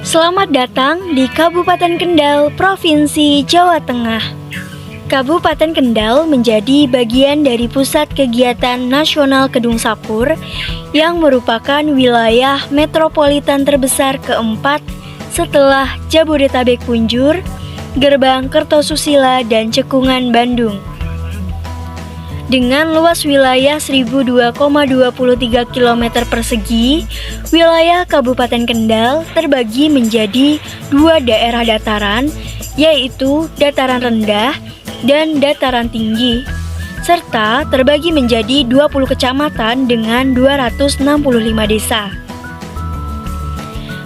Selamat datang di Kabupaten Kendal, Provinsi Jawa Tengah. Kabupaten Kendal menjadi bagian dari Pusat Kegiatan Nasional Kedung Sapur yang merupakan wilayah metropolitan terbesar keempat setelah Jabodetabek Punjur, Gerbang Kertosusila, dan Cekungan Bandung. Dengan luas wilayah 1002,23 km persegi, wilayah Kabupaten Kendal terbagi menjadi dua daerah dataran, yaitu dataran rendah dan dataran tinggi, serta terbagi menjadi 20 kecamatan dengan 265 desa.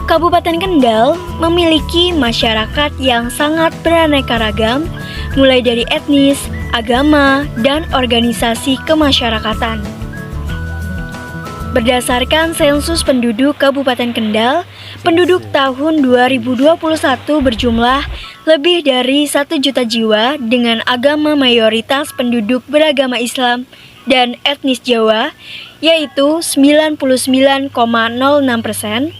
Kabupaten Kendal memiliki masyarakat yang sangat beraneka ragam, mulai dari etnis, agama, dan organisasi kemasyarakatan. Berdasarkan sensus penduduk Kabupaten Kendal, penduduk tahun 2021 berjumlah lebih dari 1 juta jiwa dengan agama mayoritas penduduk beragama Islam dan etnis Jawa, yaitu 99,06%,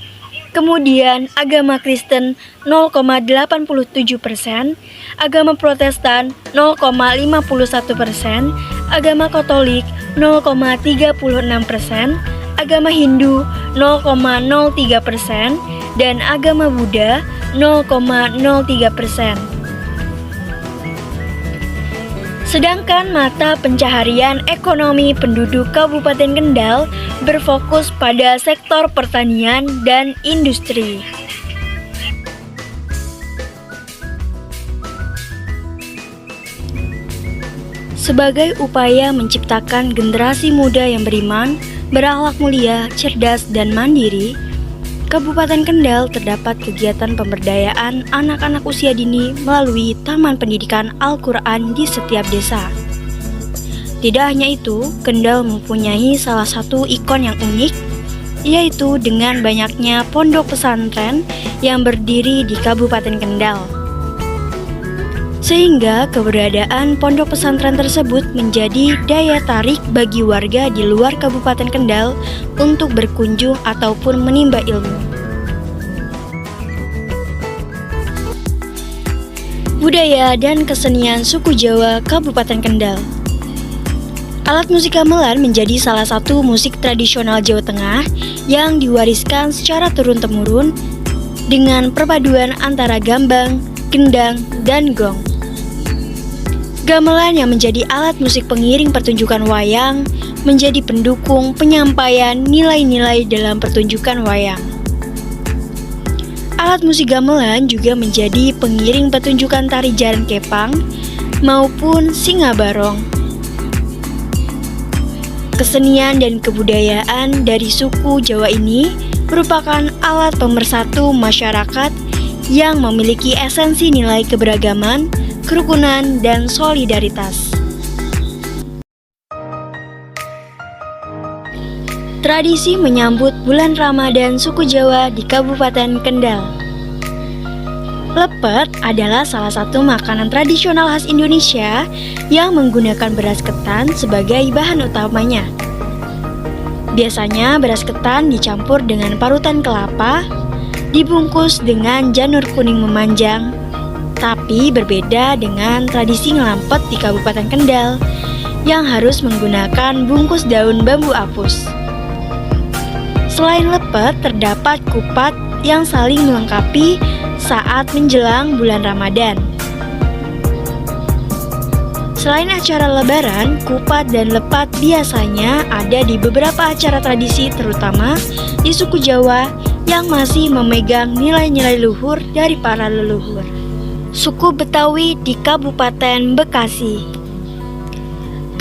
kemudian agama Kristen 0,87%, agama Protestan 0,51%, agama Katolik 0,36%, agama Hindu 0,03%, dan agama Buddha 0,03%. Sedangkan mata pencaharian ekonomi penduduk Kabupaten Kendal berfokus pada sektor pertanian dan industri. Sebagai upaya menciptakan generasi muda yang beriman, berakhlak mulia, cerdas, dan mandiri, Kabupaten Kendal terdapat kegiatan pemberdayaan anak-anak usia dini melalui Taman Pendidikan Al-Quran di setiap desa. Tidak hanya itu, Kendal mempunyai salah satu ikon yang unik, yaitu dengan banyaknya pondok pesantren yang berdiri di Kabupaten Kendal. Sehingga keberadaan pondok pesantren tersebut menjadi daya tarik bagi warga di luar Kabupaten Kendal untuk berkunjung ataupun menimba ilmu. Budaya dan kesenian suku Jawa Kabupaten Kendal. Alat musik gamelan menjadi salah satu musik tradisional Jawa Tengah yang diwariskan secara turun-temurun dengan perpaduan antara gambang, gendang, dan gong. Gamelan yang menjadi alat musik pengiring pertunjukan wayang menjadi pendukung penyampaian nilai-nilai dalam pertunjukan wayang. Alat musik gamelan juga menjadi pengiring pertunjukan tari jaran kepang maupun singa barong. Kesenian dan kebudayaan dari suku Jawa ini merupakan alat pemersatu masyarakat yang memiliki esensi nilai keberagaman, kerukunan, dan solidaritas. Tradisi menyambut bulan Ramadan suku Jawa di Kabupaten Kendal. Lepet adalah salah satu makanan tradisional khas Indonesia yang menggunakan beras ketan sebagai bahan utamanya. Biasanya beras ketan dicampur dengan parutan kelapa, dibungkus dengan janur kuning memanjang. Tapi berbeda dengan tradisi ngelampet di Kabupaten Kendal yang harus menggunakan bungkus daun bambu apus. Selain lepet, terdapat kupat yang saling melengkapi saat menjelang bulan Ramadan. Selain acara lebaran, kupat dan lepat biasanya ada di beberapa acara tradisi terutama di suku Jawa yang masih memegang nilai-nilai luhur dari para leluhur. Suku Betawi di Kabupaten Bekasi.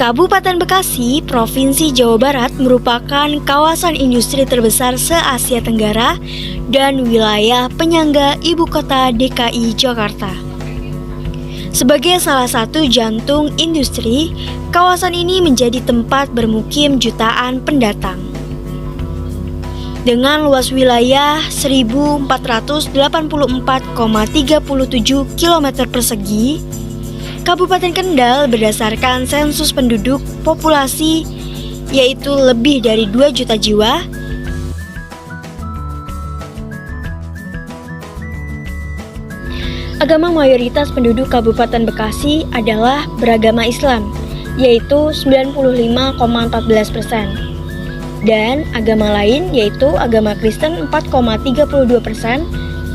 Kabupaten Bekasi, Provinsi Jawa Barat merupakan kawasan industri terbesar se-Asia Tenggara dan wilayah penyangga ibu kota DKI Jakarta. Sebagai salah satu jantung industri, kawasan ini menjadi tempat bermukim jutaan pendatang. Dengan luas wilayah 1484,37 km persegi, Kabupaten Kendal berdasarkan sensus penduduk populasi yaitu lebih dari 2 juta jiwa Agama mayoritas penduduk Kabupaten Bekasi adalah beragama Islam, yaitu 95,14%. Dan agama lain yaitu agama Kristen 4,32%,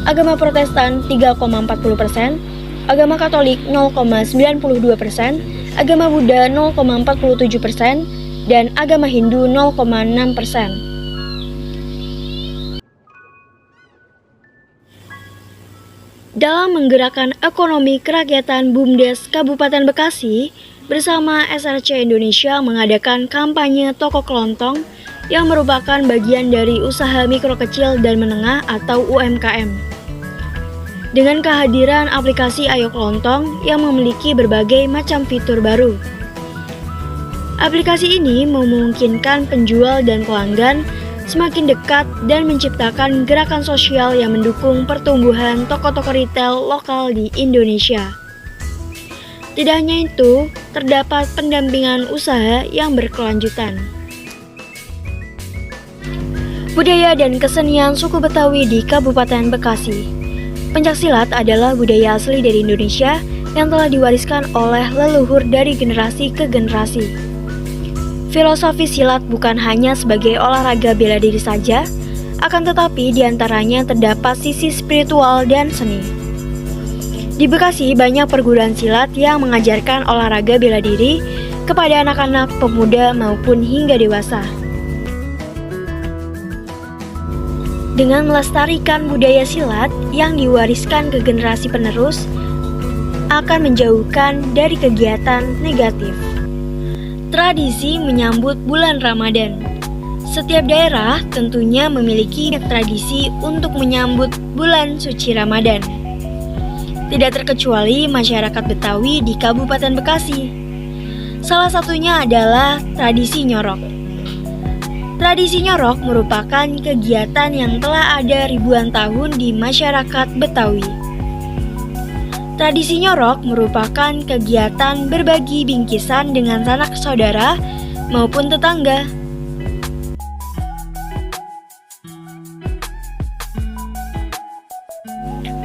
agama Protestan 3,40%, agama Katolik 0,92%, agama Buddha 0,47%, dan agama Hindu 0,6%. Dalam menggerakkan ekonomi kerakyatan BUMDes Kabupaten Bekasi bersama SRC Indonesia mengadakan kampanye toko kelontong yang merupakan bagian dari usaha mikro kecil dan menengah atau UMKM. Dengan kehadiran aplikasi Ayo Kelontong yang memiliki berbagai macam fitur baru. Aplikasi ini memungkinkan penjual dan pelanggan semakin dekat dan menciptakan gerakan sosial yang mendukung pertumbuhan toko-toko retail lokal di Indonesia. Tidak hanya itu, terdapat pendampingan usaha yang berkelanjutan. Budaya dan kesenian suku Betawi di Kabupaten Bekasi. Pencaksilat adalah budaya asli dari Indonesia yang telah diwariskan oleh leluhur dari generasi ke generasi. Filosofi silat bukan hanya sebagai olahraga bela diri saja, akan tetapi diantaranya terdapat sisi spiritual dan seni. Di Bekasi banyak perguruan silat yang mengajarkan olahraga bela diri kepada anak-anak, pemuda maupun hingga dewasa. Dengan melestarikan budaya silat yang diwariskan ke generasi penerus, akan menjauhkan dari kegiatan negatif. Tradisi menyambut bulan Ramadan. Setiap daerah tentunya memiliki tradisi untuk menyambut bulan suci Ramadan. Tidak terkecuali masyarakat Betawi di Kabupaten Bekasi. Salah satunya adalah tradisi nyorok. Tradisi nyorok merupakan kegiatan yang telah ada ribuan tahun di masyarakat Betawi. Tradisi nyorok merupakan kegiatan berbagi bingkisan dengan sanak saudara maupun tetangga.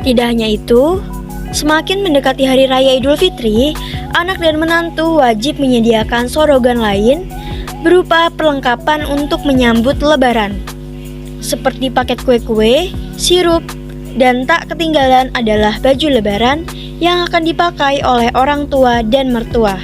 Tidak hanya itu, semakin mendekati Hari Raya Idul Fitri, anak dan menantu wajib menyediakan sorogan lain berupa perlengkapan untuk menyambut Lebaran, seperti paket kue-kue, sirup, dan tak ketinggalan adalah baju Lebaran yang akan dipakai oleh orang tua dan mertua.